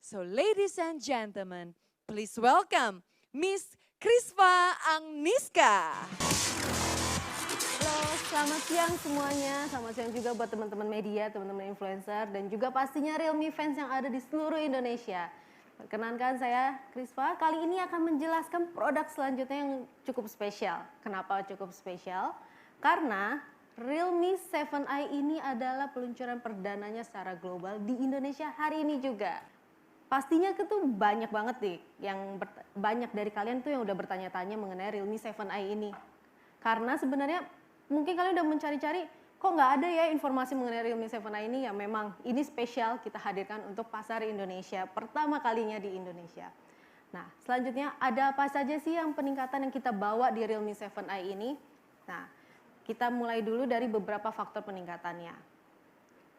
So ladies and gentlemen, please welcome Miss Krisva Agnieszka. Halo, selamat siang semuanya. Selamat siang juga buat teman-teman media, teman-teman influencer, dan juga pastinya Realme fans yang ada di seluruh Indonesia. Perkenankan saya Krisva, kali ini akan menjelaskan produk selanjutnya yang cukup spesial. Kenapa cukup spesial? Karena Realme 7i ini adalah peluncuran perdananya secara global di Indonesia hari ini juga. Pastinya itu banyak banget nih, banyak dari kalian tuh yang udah bertanya-tanya mengenai Realme 7i ini. Karena sebenarnya mungkin kalian udah mencari-cari, kok nggak ada ya informasi mengenai Realme 7i ini. Ya memang ini spesial kita hadirkan untuk pasar Indonesia, pertama kalinya di Indonesia. Nah selanjutnya ada apa saja sih yang peningkatan yang kita bawa di Realme 7i ini. Nah kita mulai dulu dari beberapa faktor peningkatannya.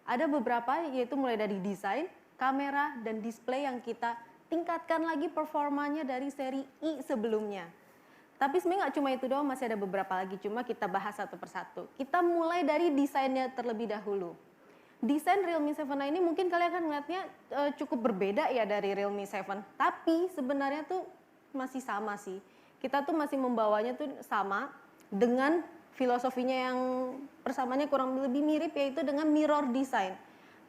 Ada beberapa, yaitu mulai dari desain, kamera, dan display yang kita tingkatkan lagi performanya dari seri i sebelumnya. Tapi sebenarnya nggak cuma itu doang, masih ada beberapa lagi, cuma kita bahas satu persatu. Kita mulai dari desainnya terlebih dahulu. Desain Realme 7i ini mungkin kalian akan melihatnya cukup berbeda ya dari Realme 7, tapi sebenarnya tuh masih sama sih. Kita tuh masih membawanya tuh sama dengan filosofinya yang persamaannya kurang lebih mirip, yaitu dengan mirror design.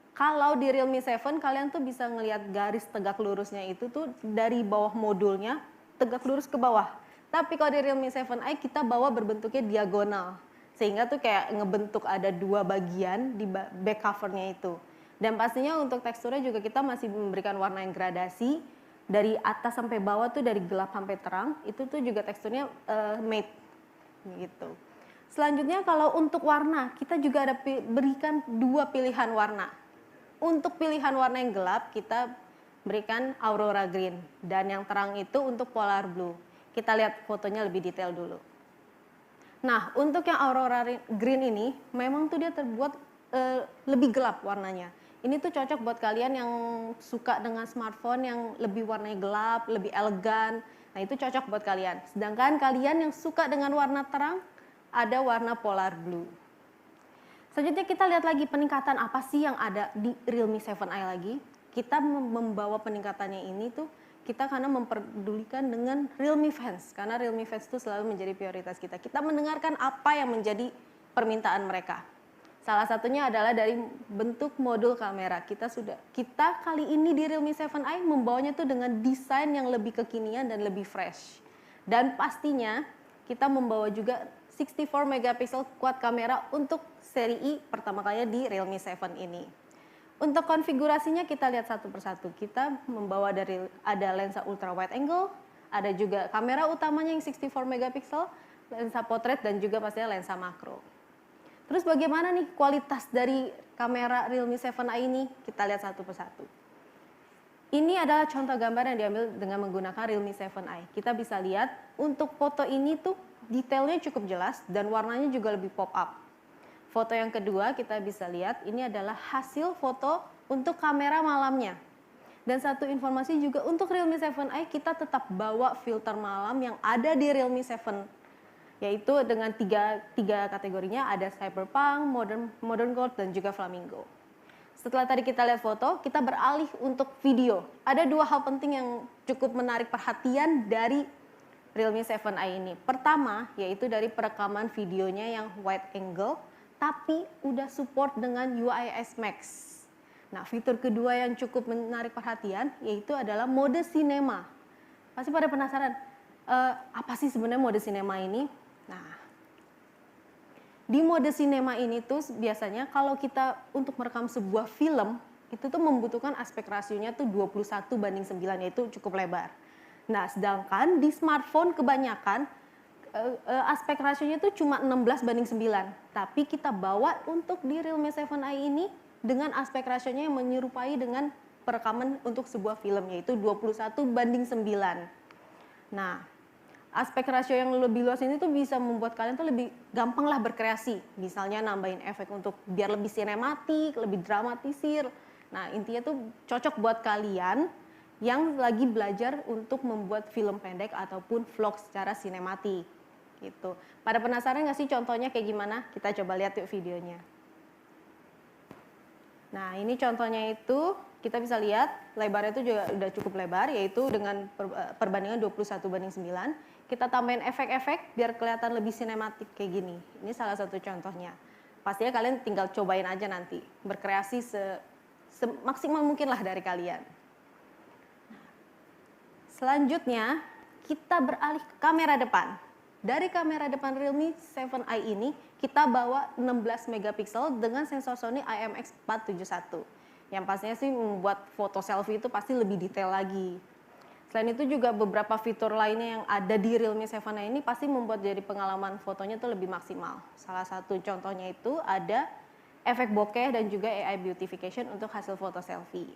Kalau di Realme 7 kalian tuh bisa ngelihat garis tegak lurusnya itu tuh dari bawah modulnya tegak lurus ke bawah. Tapi kalau di Realme 7i kita bawa berbentuknya diagonal. Sehingga tuh kayak ngebentuk ada dua bagian di back covernya itu. Dan pastinya untuk teksturnya juga kita masih memberikan warna yang gradasi. Dari atas sampai bawah tuh dari gelap sampai terang. Itu tuh juga teksturnya matte gitu. Selanjutnya kalau untuk warna, kita juga ada berikan dua pilihan warna. Untuk pilihan warna yang gelap, kita berikan Aurora Green. Dan yang terang itu untuk Polar Blue. Kita lihat fotonya lebih detail dulu. Nah, untuk yang Aurora Green ini, memang tuh dia terbuat lebih gelap warnanya. Ini tuh cocok buat kalian yang suka dengan smartphone yang lebih warnanya gelap, lebih elegan. Nah, itu cocok buat kalian. Sedangkan kalian yang suka dengan warna terang, ada warna Polar Blue. Selanjutnya kita lihat lagi peningkatan apa sih yang ada di Realme 7i lagi. Kita membawa peningkatannya ini tuh kita karena memperdulikan dengan Realme fans. Karena Realme fans itu selalu menjadi prioritas kita. Kita mendengarkan apa yang menjadi permintaan mereka. Salah satunya adalah dari bentuk modul kamera. Kita kali ini di Realme 7i membawanya tuh dengan desain yang lebih kekinian dan lebih fresh. Dan pastinya kita membawa juga 64 megapiksel quad kamera untuk seri i pertama kalinya di Realme 7 ini. Untuk konfigurasinya kita lihat satu persatu. Kita membawa ada lensa ultra wide angle, ada juga kamera utamanya yang 64 megapiksel, lensa potret dan juga pastinya lensa makro. Terus bagaimana nih kualitas dari kamera Realme 7i ini? Kita lihat satu persatu. Ini adalah contoh gambar yang diambil dengan menggunakan Realme 7i. Kita bisa lihat untuk foto ini tuh detailnya cukup jelas dan warnanya juga lebih pop up. Foto yang kedua kita bisa lihat ini adalah hasil foto untuk kamera malamnya. Dan satu informasi juga untuk Realme 7i kita tetap bawa filter malam yang ada di Realme 7. Yaitu dengan tiga kategorinya, ada Cyberpunk, Modern Gold, dan juga Flamingo. Setelah tadi kita lihat foto, kita beralih untuk video. Ada dua hal penting yang cukup menarik perhatian dari Realme 7i ini. Pertama, yaitu dari perekaman videonya yang wide angle, tapi udah support dengan UIS Max. Nah, fitur kedua yang cukup menarik perhatian, yaitu adalah mode cinema. Pasti pada penasaran, apa sih sebenarnya mode cinema ini? Nah, di mode cinema ini tuh biasanya kalau kita untuk merekam sebuah film, itu tuh membutuhkan aspek rasionya tuh 21:9, yaitu cukup lebar. Nah, sedangkan di smartphone kebanyakan aspek rasionya itu cuma 16:9. Tapi kita bawa untuk di Realme 7i ini dengan aspek rasionya yang menyerupai dengan perekaman untuk sebuah film, yaitu 21:9. Nah, aspek rasio yang lebih luas ini tuh bisa membuat kalian tuh lebih gampang lah berkreasi. Misalnya nambahin efek untuk biar lebih sinematik, lebih dramatisir. Nah, intinya tuh cocok buat kalian yang lagi belajar untuk membuat film pendek ataupun vlog secara sinematik gitu. Pada penasaran nggak sih contohnya kayak gimana? Kita coba lihat yuk videonya. Nah, ini contohnya itu kita bisa lihat lebarnya itu juga udah cukup lebar, yaitu dengan perbandingan 21:9. Kita tambahin efek-efek biar kelihatan lebih sinematik kayak gini. Ini salah satu contohnya. Pastinya kalian tinggal cobain aja nanti, berkreasi semaksimal mungkin lah dari kalian. Selanjutnya, kita beralih ke kamera depan. Dari kamera depan Realme 7i ini, kita bawa 16 megapiksel dengan sensor Sony IMX471. Yang pastinya sih membuat foto selfie itu pasti lebih detail lagi. Selain itu juga beberapa fitur lainnya yang ada di Realme 7i ini pasti membuat jadi pengalaman fotonya itu lebih maksimal. Salah satu contohnya itu ada efek bokeh dan juga AI beautification untuk hasil foto selfie.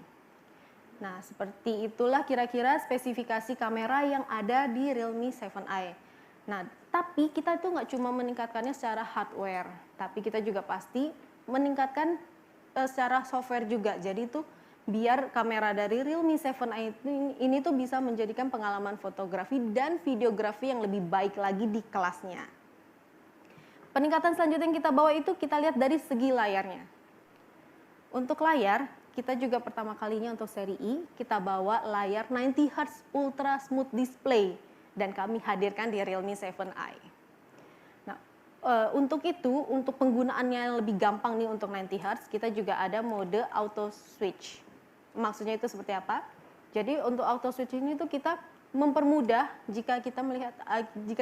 Nah, seperti itulah kira-kira spesifikasi kamera yang ada di Realme 7i. Nah, tapi kita itu nggak cuma meningkatkannya secara hardware, tapi kita juga pasti meningkatkan secara software juga. Jadi itu biar kamera dari Realme 7i ini tuh bisa menjadikan pengalaman fotografi dan videografi yang lebih baik lagi di kelasnya. Peningkatan selanjutnya yang kita bawa itu kita lihat dari segi layarnya. Untuk layar, kita juga pertama kalinya untuk seri I, kita bawa layar 90Hz Ultra Smooth Display dan kami hadirkan di Realme 7i. Nah, untuk itu, untuk penggunaannya yang lebih gampang nih untuk 90Hz, kita juga ada mode auto switch. Maksudnya itu seperti apa? Jadi untuk auto switch ini tuh kita mempermudah jika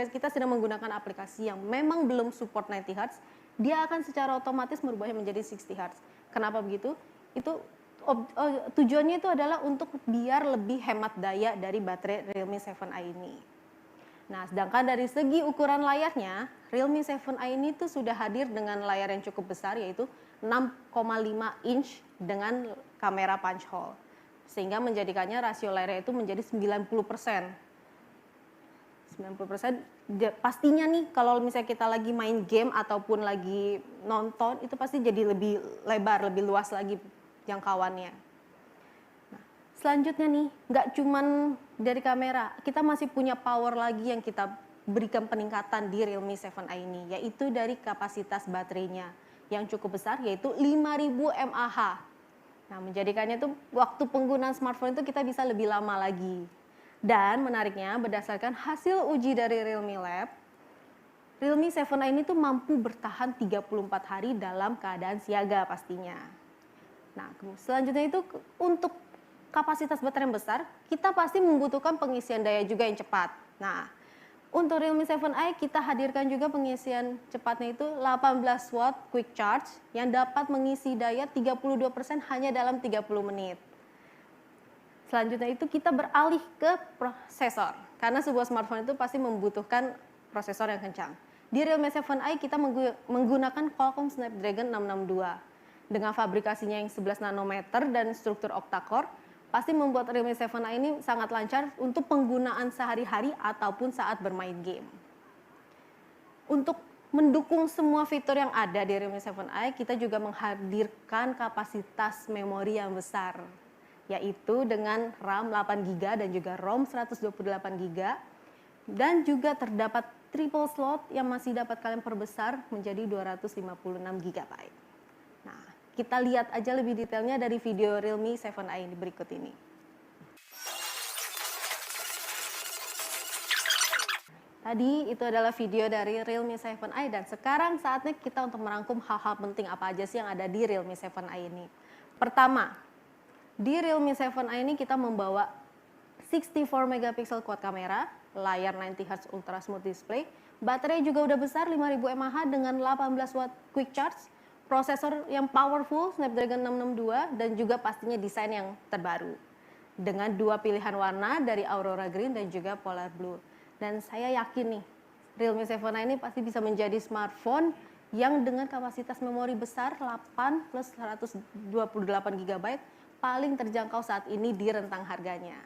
kita sedang menggunakan aplikasi yang memang belum support 90Hz, dia akan secara otomatis merubahnya menjadi 60Hz. Kenapa begitu? Tujuannya itu adalah untuk biar lebih hemat daya dari baterai Realme 7i ini. Nah, sedangkan dari segi ukuran layarnya, Realme 7i ini tuh sudah hadir dengan layar yang cukup besar, yaitu 6,5 inch dengan kamera punch hole. Sehingga menjadikannya rasio layarnya itu menjadi 90%. 90% pastinya nih kalau misalnya kita lagi main game ataupun lagi nonton, itu pasti jadi lebih lebar, lebih luas lagi jangkauannya. Nah, selanjutnya nih, nggak cuman dari kamera, kita masih punya power lagi yang kita berikan peningkatan di Realme 7i ini, yaitu dari kapasitas baterainya yang cukup besar, yaitu 5000 mAh. Nah, menjadikannya tuh waktu penggunaan smartphone itu kita bisa lebih lama lagi. Dan menariknya, berdasarkan hasil uji dari Realme Lab, Realme 7i ini tuh mampu bertahan 34 hari dalam keadaan siaga pastinya. Nah, selanjutnya itu untuk kapasitas baterai yang besar, kita pasti membutuhkan pengisian daya juga yang cepat. Nah, untuk Realme 7i kita hadirkan juga pengisian cepatnya itu 18 watt quick charge yang dapat mengisi daya 32% hanya dalam 30 menit. Selanjutnya itu kita beralih ke prosesor, karena sebuah smartphone itu pasti membutuhkan prosesor yang kencang. Di Realme 7i kita menggunakan Qualcomm Snapdragon 662. Dengan fabrikasinya yang 11 nanometer dan struktur octa-core, pasti membuat Realme 7i ini sangat lancar untuk penggunaan sehari-hari ataupun saat bermain game. Untuk mendukung semua fitur yang ada di Realme 7i, kita juga menghadirkan kapasitas memori yang besar, yaitu dengan RAM 8GB dan juga ROM 128GB, dan juga terdapat triple slot yang masih dapat kalian perbesar menjadi 256GB. Nah, kita lihat aja lebih detailnya dari video Realme 7i ini berikut ini. Tadi itu adalah video dari Realme 7i dan sekarang saatnya kita untuk merangkum hal-hal penting apa aja sih yang ada di Realme 7i ini. Pertama, di Realme 7i ini kita membawa 64 megapiksel quad kamera, layar 90Hz Ultra Smooth Display, baterai juga udah besar 5000 mAh dengan 18 watt quick charge, prosesor yang powerful Snapdragon 662 dan juga pastinya desain yang terbaru dengan dua pilihan warna dari Aurora Green dan juga Polar Blue. Dan saya yakin nih Realme 7i ini pasti bisa menjadi smartphone yang dengan kapasitas memori besar 8 plus 128GB paling terjangkau saat ini di rentang harganya.